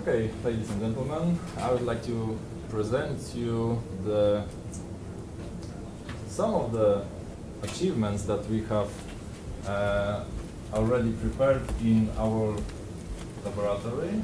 Okay, ladies and gentlemen, I would like to present you some of the achievements that we have already prepared in our laboratory.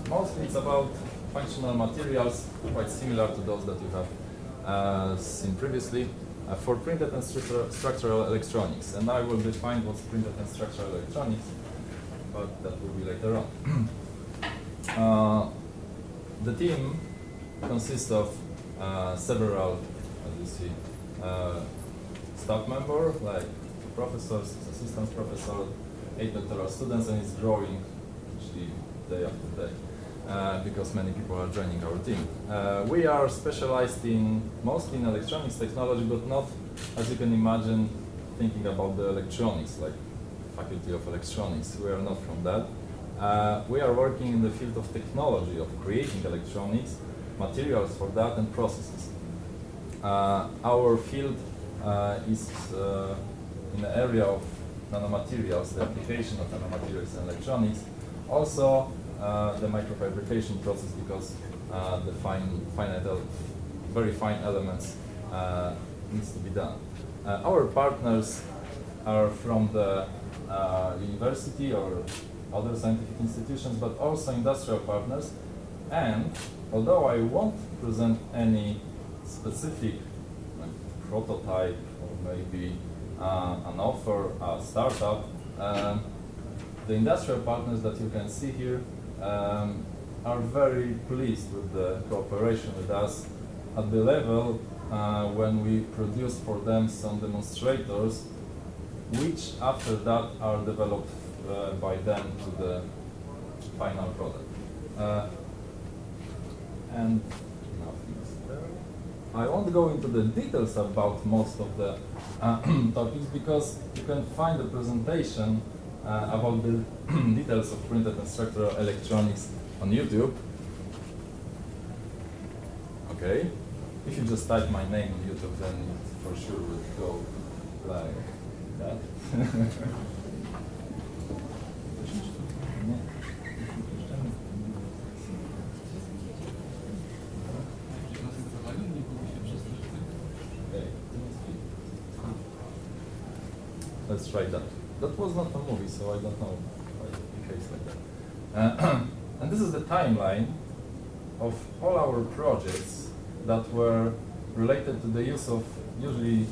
Mostly it's about functional materials, quite similar to those that you have seen previously, for printed and structural electronics. And I will define what's printed and structural electronics, but that will be later on. The team consists of several, as you see, staff members, like professors, assistant professors, 8 doctoral students, and it's growing actually day after day because many people are joining our team. We are specialized mostly in electronics technology, but not, as you can imagine, thinking about the electronics, like Faculty of Electronics. We are not from that. We are working in the field of technology, of creating electronics, materials for that, and processes. Our field is in the area of nanomaterials, the application of nanomaterials in electronics. Also, the microfabrication process, because the very fine elements needs to be done. Our partners are from the university or other scientific institutions, but also industrial partners. And although I won't present any specific prototype or maybe an offer, a startup, the industrial partners that you can see here are very pleased with the cooperation with us at the level when we produce for them some demonstrators, which after that are developed by them to the final product. And nothing is there. I won't go into the details about most of the topics, because you can find a presentation about the details of printed and structural electronics on YouTube. Okay, if you just type my name on YouTube, then it for sure will go like that. Let's try that. That was not a movie, so I don't know why it behaves like that. And this is the timeline of all our projects that were related to the use of usually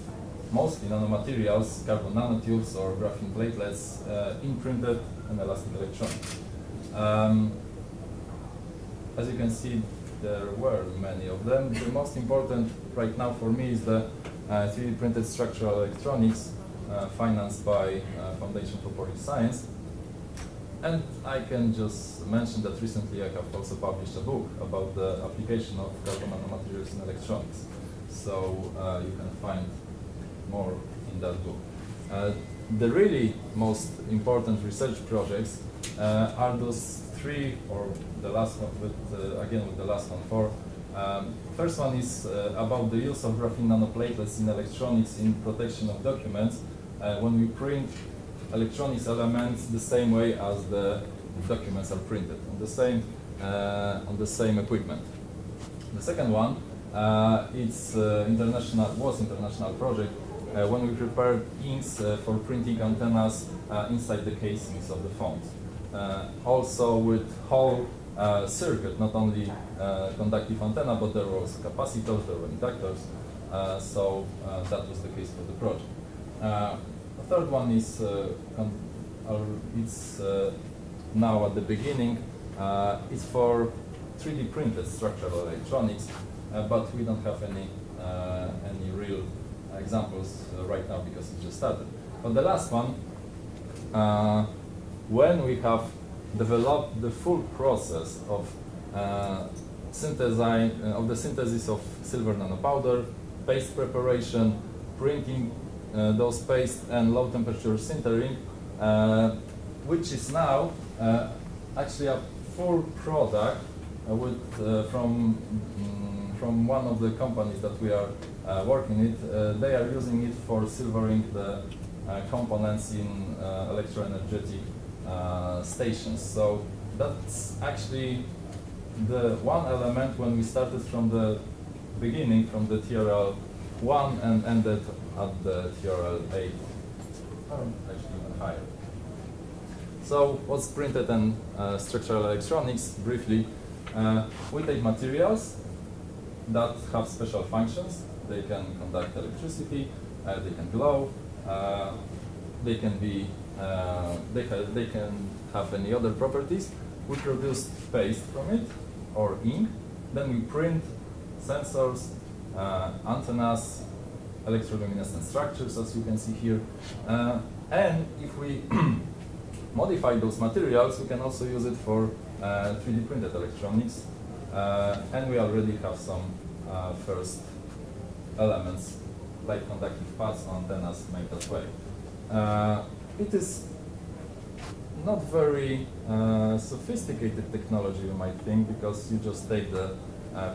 mostly nanomaterials, carbon nanotubes or graphene platelets in printed and elastic electronics. As you can see, there were many of them. The most important right now for me is the 3D printed structural electronics financed by Foundation for Polish Science. And I can just mention that recently I have also published a book about the application of carbon nanomaterials in electronics. So you can find more in that book. The really most important research projects are those three, or the last one with the last one four. First one is about the use of graphene nanoplatelets in electronics in protection of documents when we print electronics elements the same way as the documents are printed on the same equipment. The second one was international project when we prepared inks for printing antennas inside the casings of the phones. Also with whole circuit, not only conductive antenna, but there were also capacitors, there were inductors, so that was the case for the project. The third one is it's now at the beginning. It's for 3D printed structural electronics, but we don't have any real examples right now because it just started. But the last one, when we have developed the full process of the synthesis of silver nanopowder, paste preparation, printing those paste, and low temperature sintering, which is now actually a full product from one of the companies that we are working with. They are using it for silvering the components in electroenergetic stations. So that's actually the one element when we started from the beginning, from the TRL 1 and ended at the TRL 8, or actually even higher. So what's printed and structural electronics, briefly, we take materials that have special functions. They can conduct electricity, they can glow, they can have any other properties. We produce paste from it, or ink. Then we print sensors, antennas, electroluminescent structures, as you can see here. And if we modify those materials, we can also use it for 3D printed electronics. And we already have some first elements, like conductive pads or antennas, made that way. It is not very sophisticated technology, you might think, because you just take the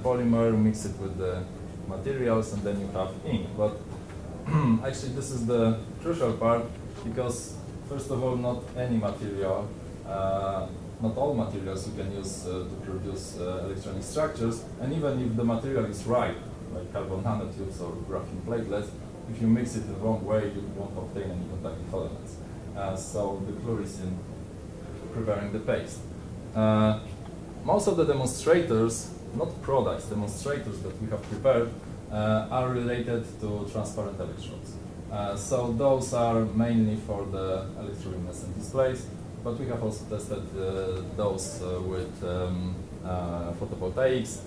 polymer, mix it with the materials, and then you have ink. But actually, this is the crucial part, because first of all, not any material, not all materials you can use to produce electronic structures, and even if the material is right, like carbon nanotubes or graphene platelets, if you mix it the wrong way, you won't obtain any conductive elements. So the clue is in preparing the paste. Most of the demonstrators, not products, demonstrators that we have prepared are related to transparent electrodes. So those are mainly for the electroluminescent displays, but we have also tested those with photovoltaics.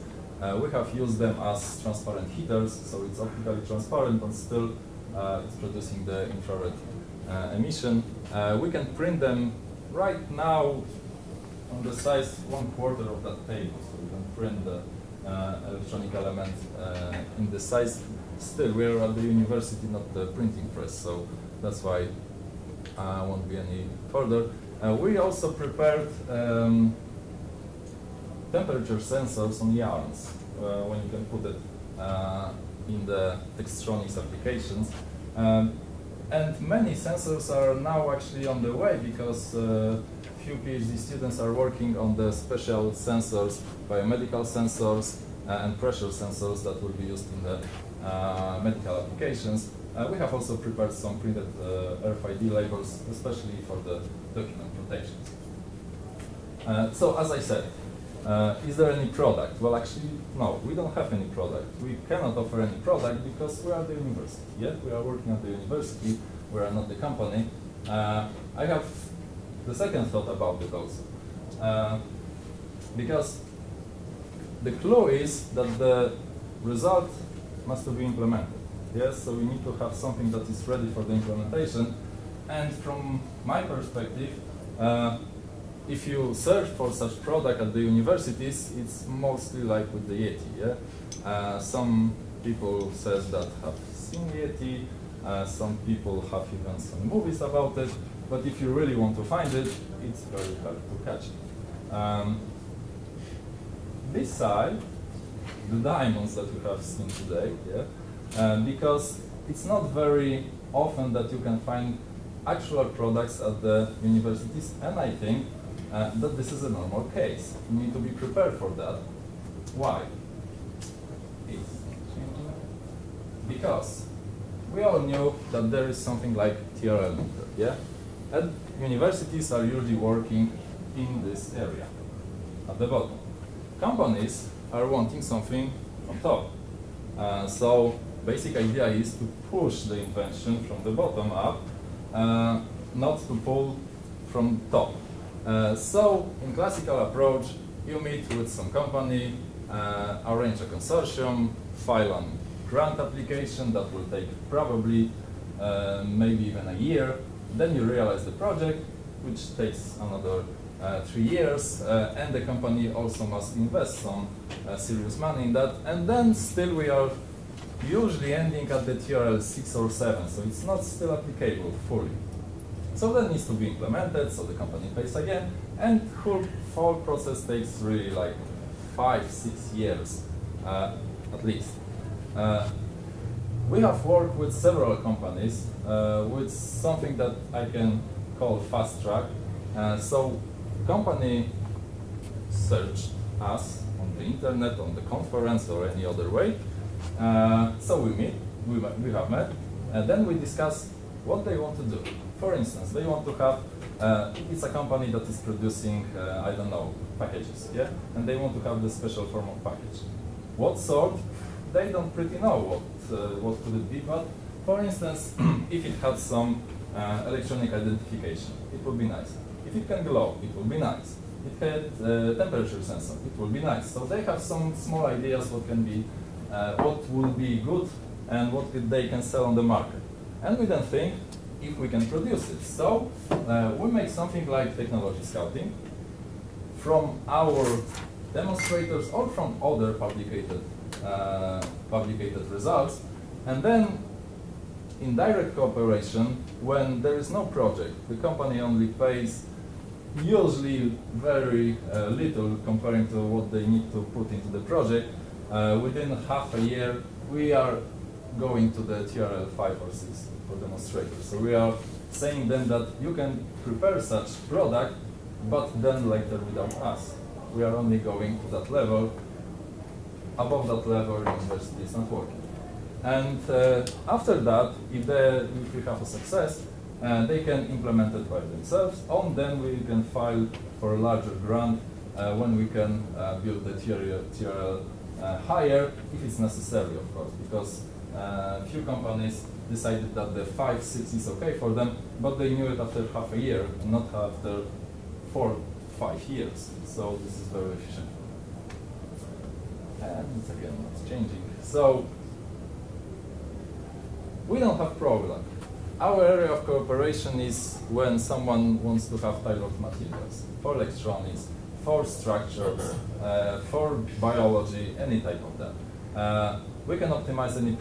We have used them as transparent heaters, so it's optically transparent, but still it's producing the infrared emission. We can print them right now on the size 1/4 of that table, so we can print the electronic element in the size. Still, we're at the university, not the printing press, so that's why I won't be any further. We also prepared temperature sensors on yarns, when you can put it in the Textronics applications. And many sensors are now actually on the way, because few PhD students are working on the special sensors, biomedical sensors and pressure sensors that will be used in the medical applications. We have also prepared some printed RFID labels, especially for the document protection. So as I said, is there any product? Well, actually, no, we don't have any product. We cannot offer any product because we are the university. Yet we are working at the university, we are not the company. I have the second thought about it also. Because the clue is that the result must be implemented. Yes, so we need to have something that is ready for the implementation. And from my perspective, if you search for such product at the universities, it's mostly like with the Yeti. Yeah? Some people says that have seen Yeti, some people have even some movies about it, but if you really want to find it, it's very hard to catch it. This side, the diamonds that we have seen today, yeah? Because it's not very often that you can find actual products at the universities, and I think that this is a normal case. You need to be prepared for that. Why? Because we all knew that there is something like TRL meter, yeah? And universities are usually working in this area, at the bottom. Companies are wanting something on top. So basic idea is to push the invention from the bottom up, not to pull from top. So in classical approach, you meet with some company, arrange a consortium, file a grant application that will take probably maybe even a year. Then you realize the project, which takes another 3 years, and the company also must invest some serious money in that. And then still we are usually ending at the TRL 6 or 7, so it's not still applicable fully. So that needs to be implemented, so the company pays again, and whole process takes really like 5-6 years, at least. We have worked with several companies with something that I can call fast track. So company search us on the internet, on the conference, or any other way. So we meet, we have met, and then we discuss what they want to do. For instance, they want to have, it's a company that is producing, I don't know, packages, yeah? And they want to have the special form of package. What sort? They don't pretty know what could it be, but for instance, if it had some electronic identification, it would be nice. If it can glow, it would be nice. It had temperature sensor, it would be nice. So they have some small ideas what can be, what will be good and what they can sell on the market. And we then think if we can produce it. So we make something like technology scouting from our demonstrators or from other publicated results, and then in direct cooperation, when there is no project, the company only pays usually very little comparing to what they need to put into the project. Within half a year, we are going to the TRL 5 or 6 for demonstrators. So we are saying then that you can prepare such product, but then later without us. We are only going to that level. Above that level, university is not working. And after that, if we have a success, they can implement it by themselves, and then we can file for a larger grant when we can build the TRL higher, if it's necessary, of course, because few companies decided that the 5, 6 is okay for them, but they knew it after half a year, and not after 4, 5 years. So this is very efficient. And it's again not changing. So we don't have problem. Our area of cooperation is when someone wants to have tailored materials for electronics, for structures, for biology, any type of them. We can optimize any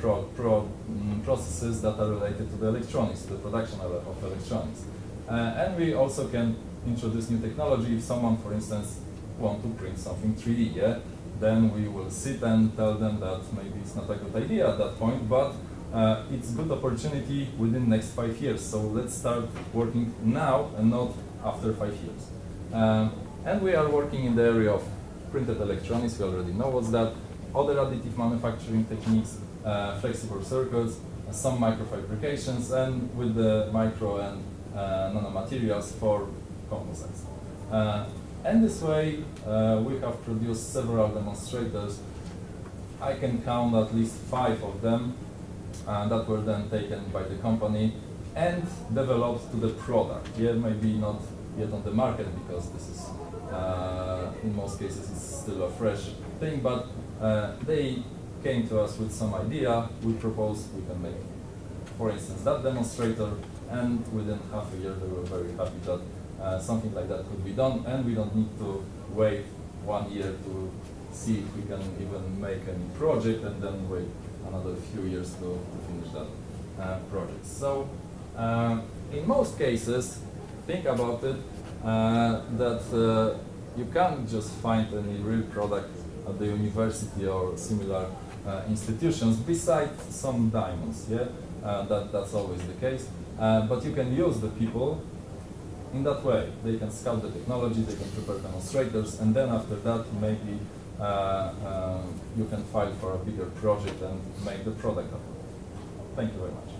processes that are related to the electronics, to the production of electronics. And we also can introduce new technology. If someone, for instance, wants to print something 3D, yeah, then we will sit and tell them that maybe it's not a good idea at that point, but it's a good opportunity within the next 5 years. So let's start working now and not after 5 years. And we are working in the area of printed electronics. We already know what's that. Other additive manufacturing techniques, flexible circuits, some microfabrications, and with the micro and nanomaterials for composites. And this way, we have produced several demonstrators. I can count at least 5 of them that were then taken by the company and developed to the product. Yeah, maybe not yet on the market because this is, in most cases, it's still a fresh thing, but they came to us with some idea. We proposed we can make, for instance, that demonstrator, and within half a year they were very happy that something like that could be done, and we don't need to wait 1 year to see if we can even make any project and then wait another few years to finish that project. So in most cases, think about it, that you can't just find any real product at the university or similar institutions besides some diamonds, yeah? That's always the case. But you can use the people in that way. They can scout the technology, they can prepare demonstrators, and then after that maybe you can file for a bigger project and make the product up. Thank you very much.